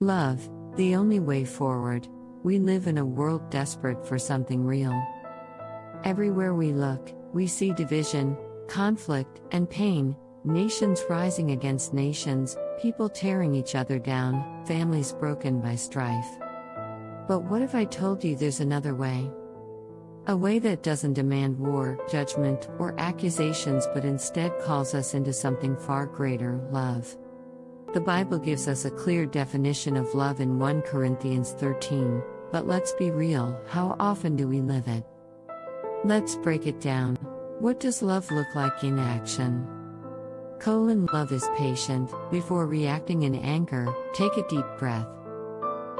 Love, the only way forward. We live in a world desperate for something real. Everywhere we look, we see division, conflict, and pain, nations rising against nations, people tearing each other down, families broken by strife. But what if I told you there's another way? A way that doesn't demand war, judgment, or accusations but instead calls us into something far greater, love. The Bible gives us a clear definition of love in 1 Corinthians 13, but let's be real, how often do we live it? Let's break it down. What does love look like in action? Love is patient. Before reacting in anger, take a deep breath.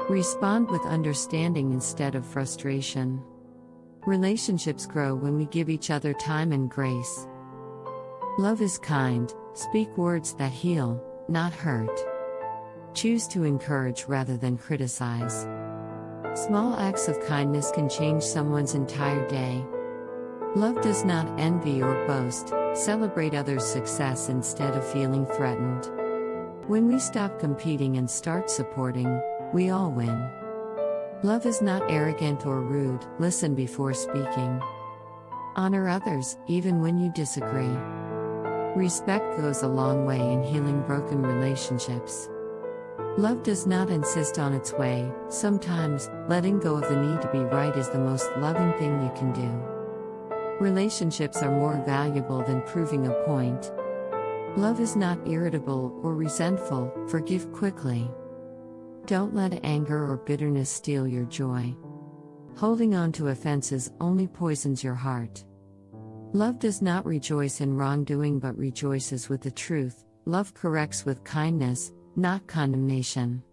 Respond with understanding instead of frustration. Relationships grow when we give each other time and grace. Love is kind. Speak words that heal, not hurt. Choose to encourage rather than criticize. Small acts of kindness can change someone's entire day. Love does not envy or boast. Celebrate others' success instead of feeling threatened. When we stop competing and start supporting, we all win. Love is not arrogant or rude. Listen before speaking. Honor others, even when you disagree. Respect goes a long way in healing broken relationships. Love does not insist on its way. Sometimes, letting go of the need to be right is the most loving thing you can do. Relationships are more valuable than proving a point. Love is not irritable or resentful. Forgive quickly. Don't let anger or bitterness steal your joy. Holding on to offenses only poisons your heart. Love does not rejoice in wrongdoing but rejoices with the truth. Love corrects with kindness, not condemnation.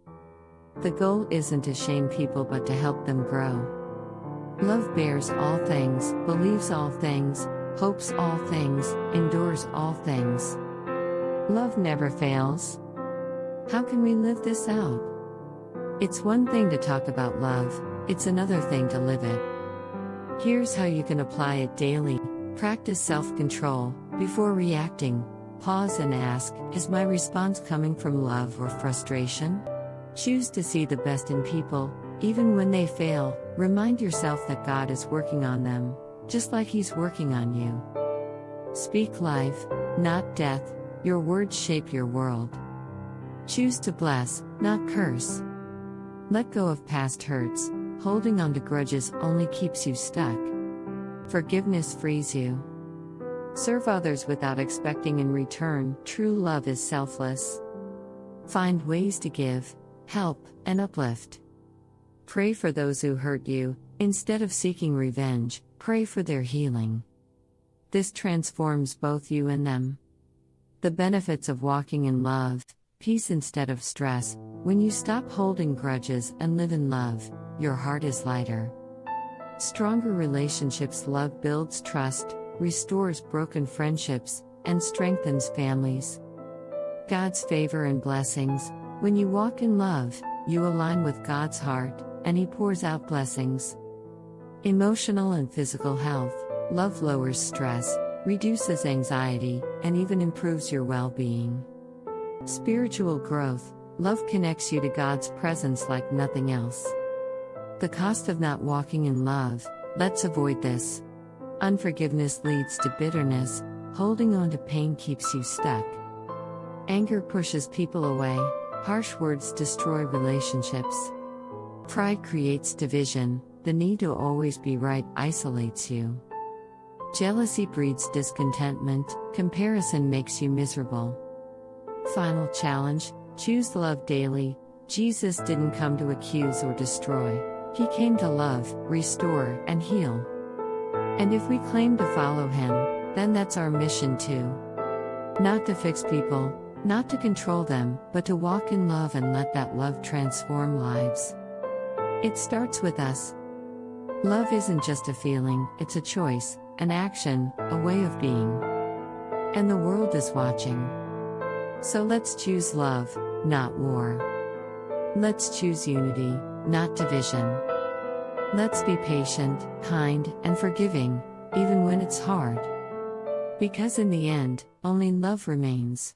The goal isn't to shame people but to help them grow. Love bears all things, believes all things, hopes all things, endures all things. Love never fails. How can we live this out? It's one thing to talk about love, it's another thing to live it. Here's how you can apply it daily. Practice self-control. Before reacting, pause and ask, is my response coming from love or frustration? Choose to see the best in people, even when they fail. Remind yourself that God is working on them, just like He's working on you. Speak life, not death. Your words shape your world. Choose to bless, not curse. Let go of past hurts. Holding on to grudges only keeps you stuck. Forgiveness frees you. Serve others without expecting in return. True love is selfless. Find ways to give, help, and uplift. Pray for those who hurt you. Instead of seeking revenge, pray for their healing. This transforms both you and them. The benefits of walking in love: peace instead of stress. When you stop holding grudges and live in love, your heart is lighter. Stronger relationships. Love builds trust, restores broken friendships, and strengthens families. God's favor and blessings. When you walk in love, you align with God's heart, and He pours out blessings. Emotional and physical health. Love lowers stress, reduces anxiety, and even improves your well-being. Spiritual growth. Love connects you to God's presence like nothing else. The cost of not walking in love. Let's avoid this. Unforgiveness leads to bitterness. Holding on to pain keeps you stuck. Anger pushes people away. Harsh words destroy relationships. Pride creates division. The need to always be right isolates you. Jealousy breeds discontentment. Comparison makes you miserable. Final challenge: choose love daily. Jesus didn't come to accuse or destroy. He came to love, restore, and heal. And if we claim to follow Him, then that's our mission too. Not to fix people, not to control them, but to walk in love and let that love transform lives. It starts with us. Love isn't just a feeling, it's a choice, an action, a way of being. And the world is watching. So let's choose love, not war. Let's choose unity, not division. Let's be patient, kind, and forgiving, even when it's hard. Because in the end, only love remains.